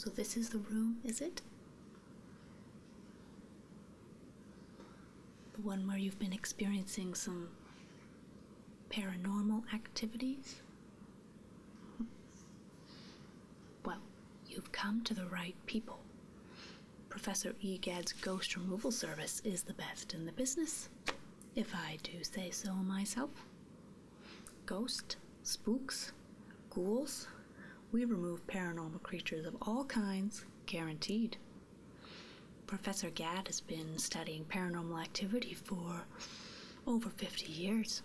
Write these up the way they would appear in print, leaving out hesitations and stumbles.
So this is the room, is it? The one where you've been experiencing some paranormal activities? Well, you've come to the right people. Professor E. Gadd's ghost removal service is the best in the business, if I do say so myself. Ghosts, spooks, ghouls, we remove paranormal creatures of all kinds, guaranteed. Professor Gadd has been studying paranormal activity for over 50 years.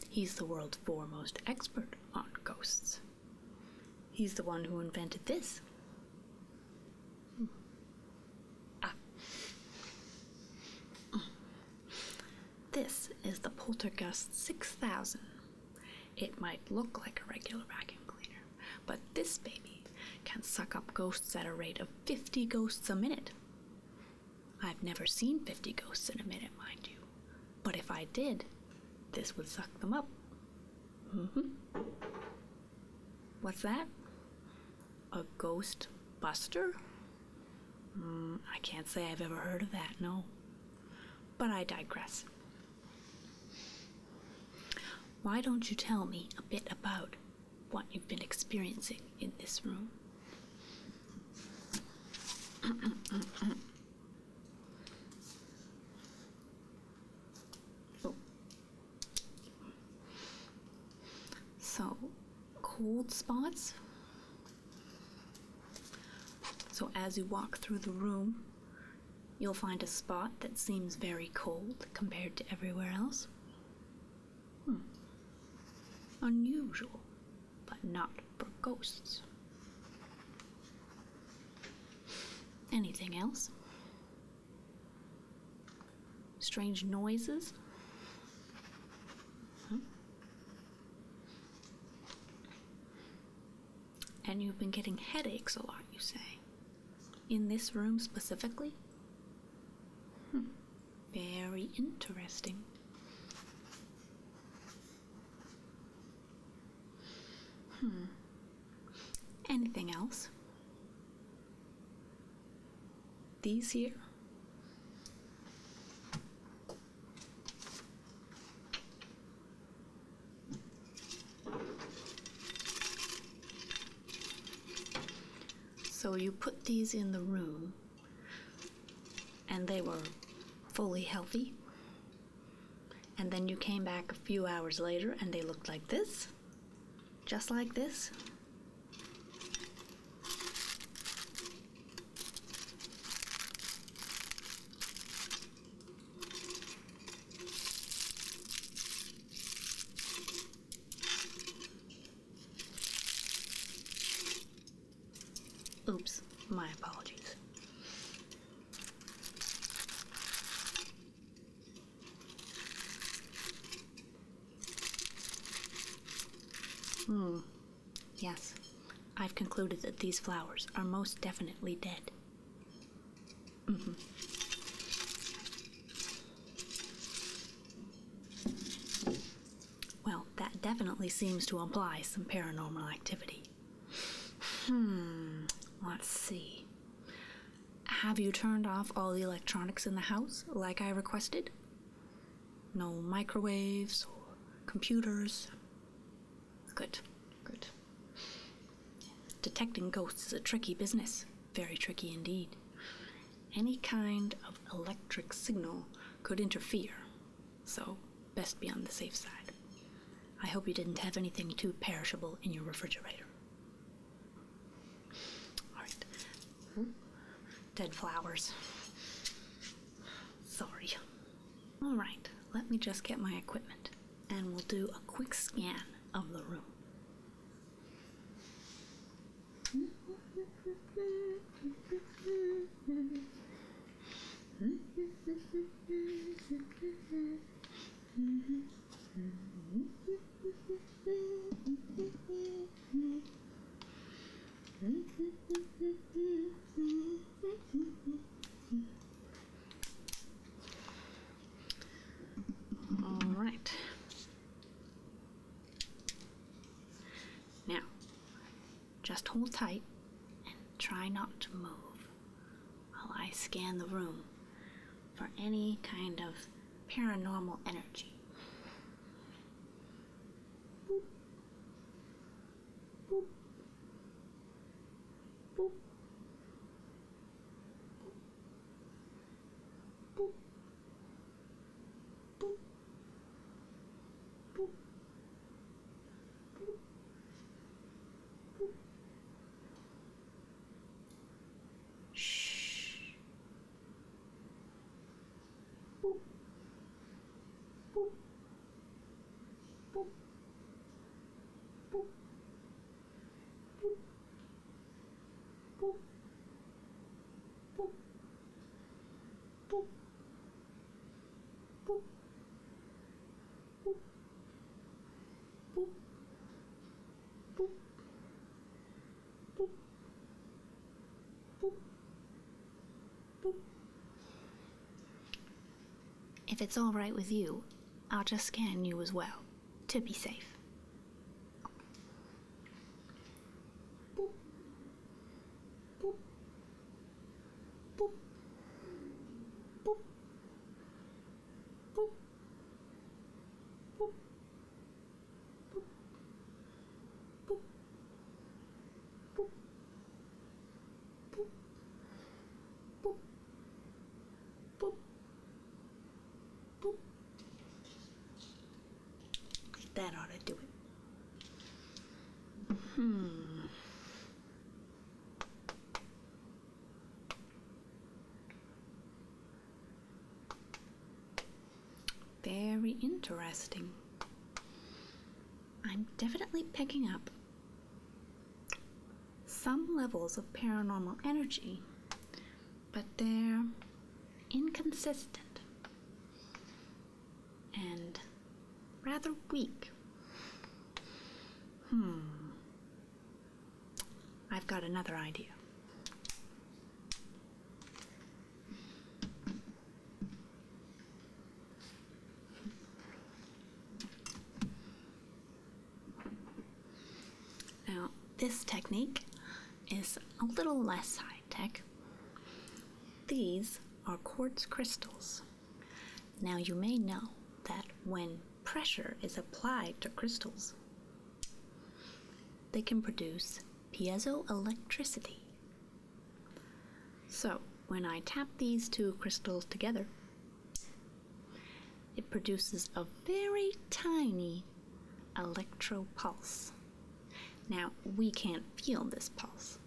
He's the world's foremost expert on ghosts. He's the one who invented this. This is the Poltergust 6000. It might look like a regular vacuum cleaner, but this baby can suck up ghosts at a rate of 50 ghosts a minute. I've never seen 50 ghosts in a minute, mind you, but if I did, this would suck them up. What's that? A ghost buster? I can't say I've ever heard of that, no. But I digress. Why don't you tell me a bit about what you've been experiencing in this room? Oh. So, cold spots? So as you walk through the room, you'll find a spot that seems very cold compared to everywhere else. Unusual, but not for ghosts. Anything else? Strange noises? And you've been getting headaches a lot, you say? In this room specifically? Very interesting. Anything else? These here? So you put these in the room, and they were fully healthy, and then you came back a few hours later and they looked like this? Just like this? Oops, my apologies. Yes, I've concluded that these flowers are most definitely dead. Well, that definitely seems to imply some paranormal activity. Let's see. Have you turned off all the electronics in the house, like I requested? No microwaves or computers? Good. Detecting ghosts is a tricky business. Very tricky indeed. Any kind of electric signal could interfere, so best be on the safe side. I hope you didn't have anything too perishable in your refrigerator. Alright. Dead flowers. Sorry. Alright, let me just get my equipment, and we'll do a quick scan of the room. All right. Now, just hold tight and try try not to move while I scan the room for any kind of paranormal energy. Boop. Boop. Boop. Boop. Boop. Boop. Boop. Shh. Boop. Boop. Boop. Boop. Boop. Boop. Boop. Boop. Boop. Boop. Boop. Boop. Boop. Boop. Boop. If it's all right with you, I'll just scan you as well, to be safe. Boop. Boop. Boop. Boop. Boop. Boop. Boop. Boop. Boop. Boop. Boop. Boop. Boop. That ought to do it. Very interesting. I'm definitely picking up some levels of paranormal energy, but they're inconsistent and rather weak. I've got another idea. Now, this technique is a little less high-tech. These are quartz crystals. Now, you may know that when pressure is applied to crystals, they can produce piezoelectricity. So, when I tap these two crystals together, it produces a very tiny electropulse. Now, we can't feel this pulse,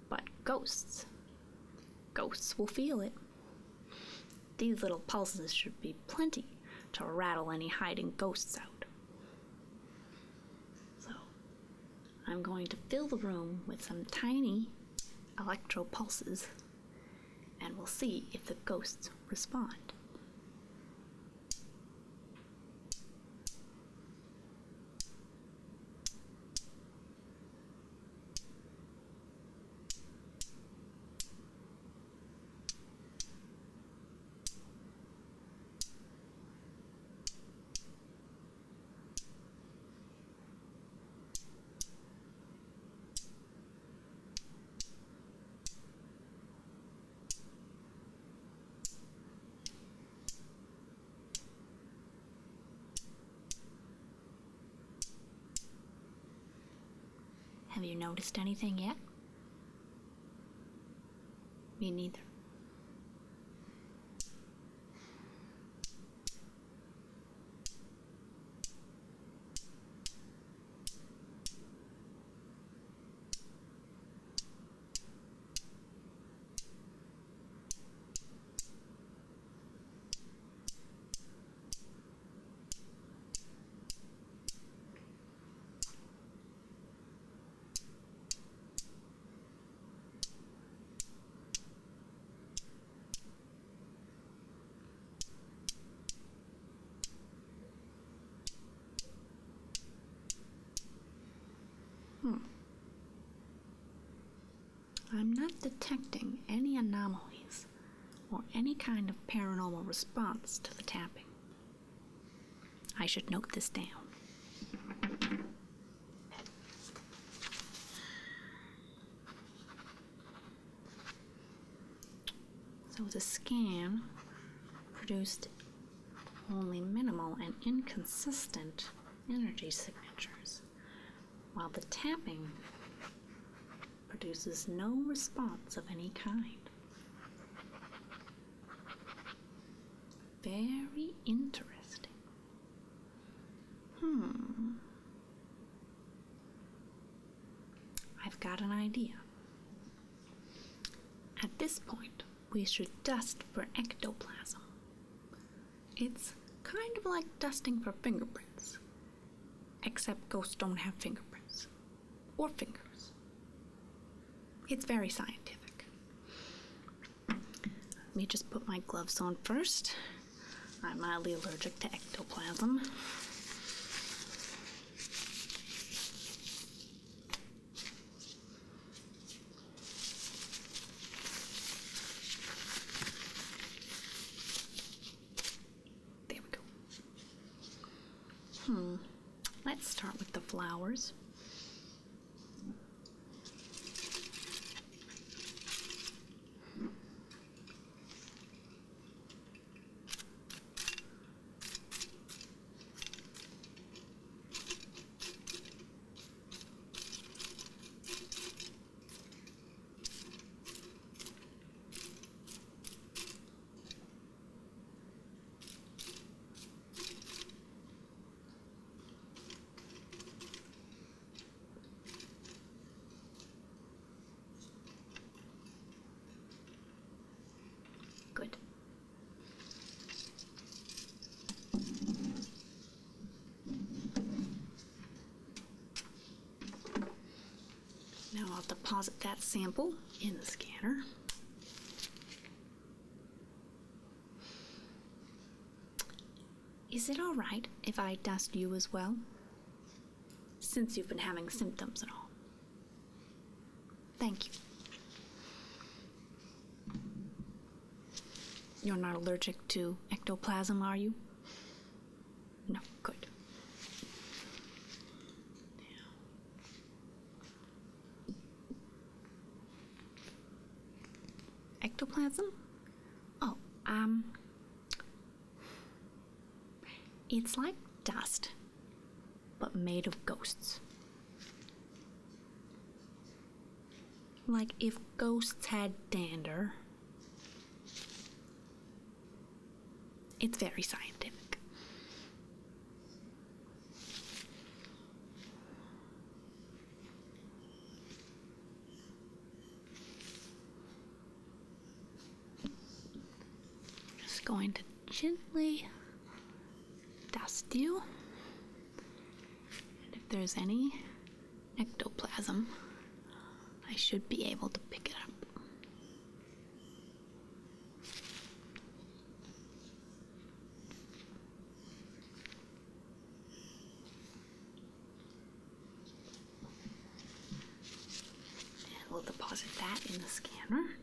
but ghosts will feel it. These little pulses should be plenty to rattle any hiding ghosts out. So, I'm going to fill the room with some tiny electropulses, and we'll see if the ghosts respond. Have you noticed anything yet? Me neither. I'm not detecting any anomalies or any kind of paranormal response to the tapping. I should note this down. So the scan produced only minimal and inconsistent energy signatures, while the tapping produces no response of any kind. Very interesting. I've got an idea. At this point, we should dust for ectoplasm. It's kind of like dusting for fingerprints, except ghosts don't have fingerprints or fingers. It's very scientific. Let me just put my gloves on first. I'm mildly allergic to ectoplasm. There we go. Let's start with the flowers. Good. Now I'll deposit that sample in the scanner. Is it all right if I dust you as well? Since you've been having symptoms and all. Thank you. You're not allergic to ectoplasm, are you? No, good. Ectoplasm? Oh, it's like dust, but made of ghosts. Like if ghosts had dander. It's very scientific. Just going to gently dust you. And if there's any ectoplasm, I should be able to pick it up. We'll deposit that in the scanner.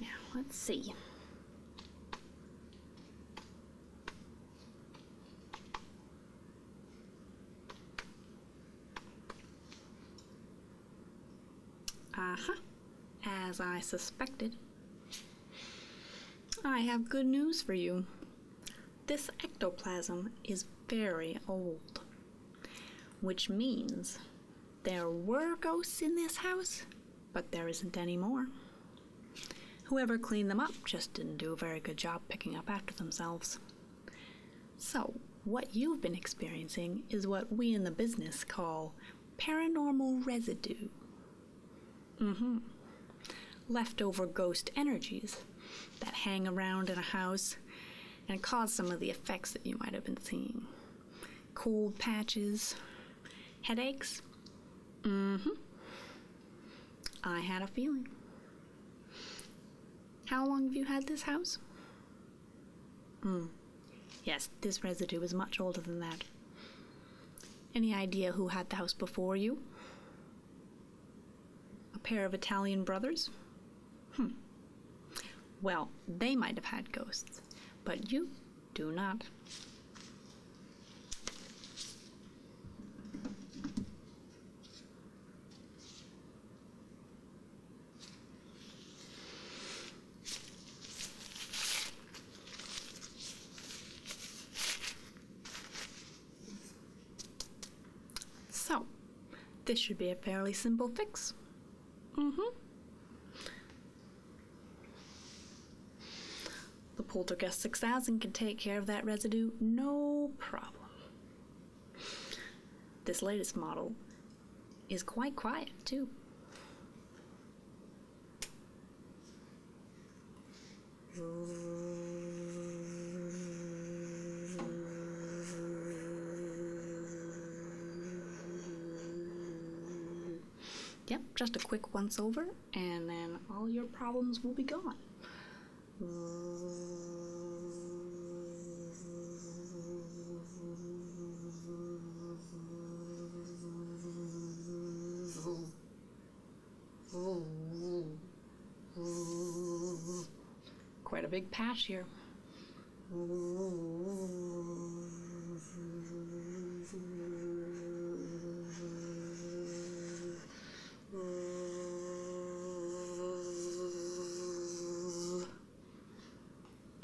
Now, let's see. As I suspected. I have good news for you. This ectoplasm is very old. Which means there were ghosts in this house, but there isn't any more. Whoever cleaned them up just didn't do a very good job picking up after themselves. So, what you've been experiencing is what we in the business call paranormal residue. Leftover ghost energies that hang around in a house and cause some of the effects that you might have been seeing. Cold patches, headaches? I had a feeling. How long have you had this house? Yes, this residue is much older than that. Any idea who had the house before you? A pair of Italian brothers? Well, they might have had ghosts, but you do not. This should be a fairly simple fix. The Poltergeist 6000 can take care of that residue, no problem. This latest model is quite quiet, too. Yep, just a quick once over, and then all your problems will be gone. Quite a big patch here.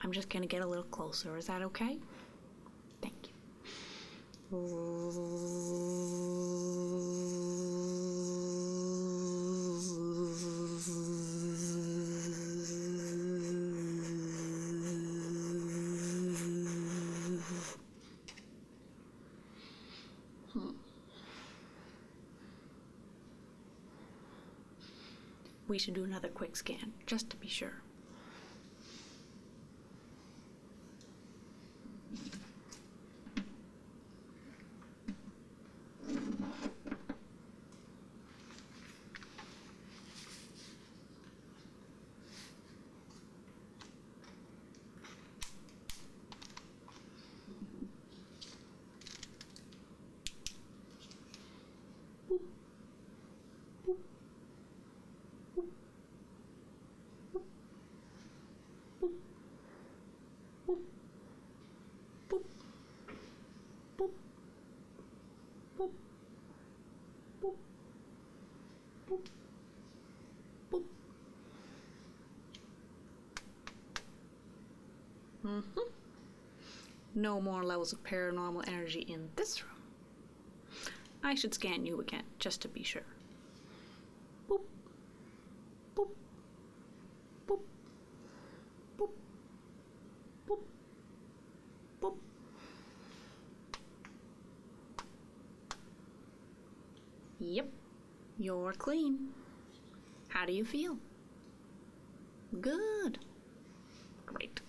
I'm just going to get a little closer. Is that okay? Thank you. We should do another quick scan, just to be sure. No more levels of paranormal energy in this room. I should scan you again, just to be sure. Boop. Boop. Boop. Boop. Boop. Boop. Yep, you're clean. How do you feel? Good. Great.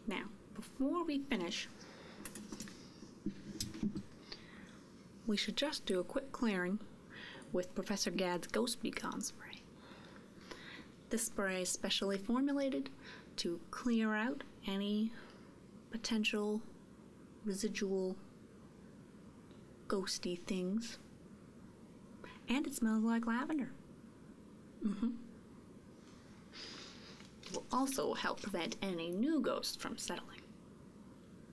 Now, before we finish, we should just do a quick clearing with Professor Gadd's Ghost Beacon spray. This spray is specially formulated to clear out any potential residual ghosty things, and it smells like lavender. It will also help prevent any new ghosts from settling,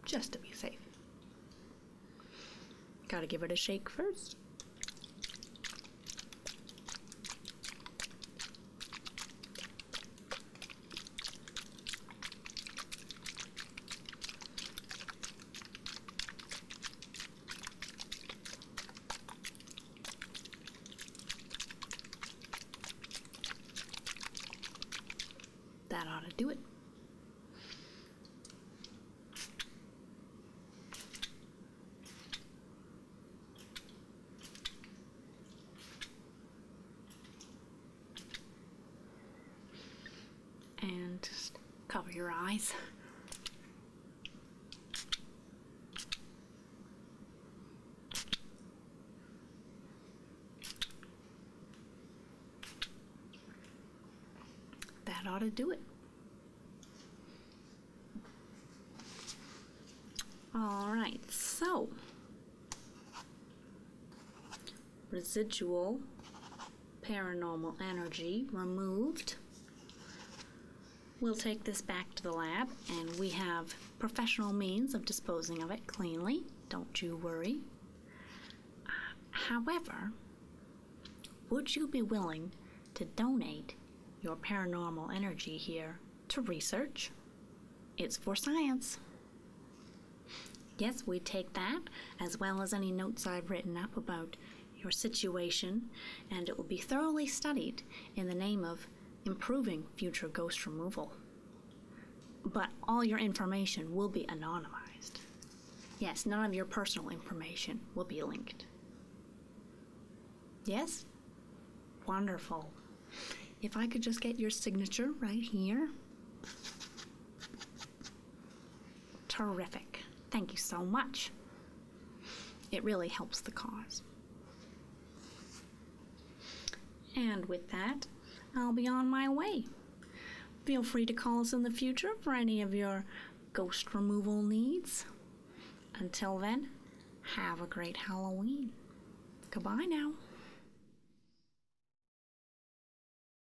just to be safe. Gotta give it a shake first. That ought to do it. And just cover your eyes. That ought to do it. Alright, so residual paranormal energy removed. We'll take this back to the lab, and we have professional means of disposing of it cleanly. Don't you worry. However, would you be willing to donate your paranormal energy here to research. It's for science. Yes, we take that, as well as any notes I've written up about your situation, and it will be thoroughly studied in the name of improving future ghost removal. But all your information will be anonymized. Yes, none of your personal information will be linked. Yes? Wonderful. If I could just get your signature right here. Terrific. Thank you so much. It really helps the cause. And with that, I'll be on my way. Feel free to call us in the future for any of your ghost removal needs. Until then, have a great Halloween. Goodbye now.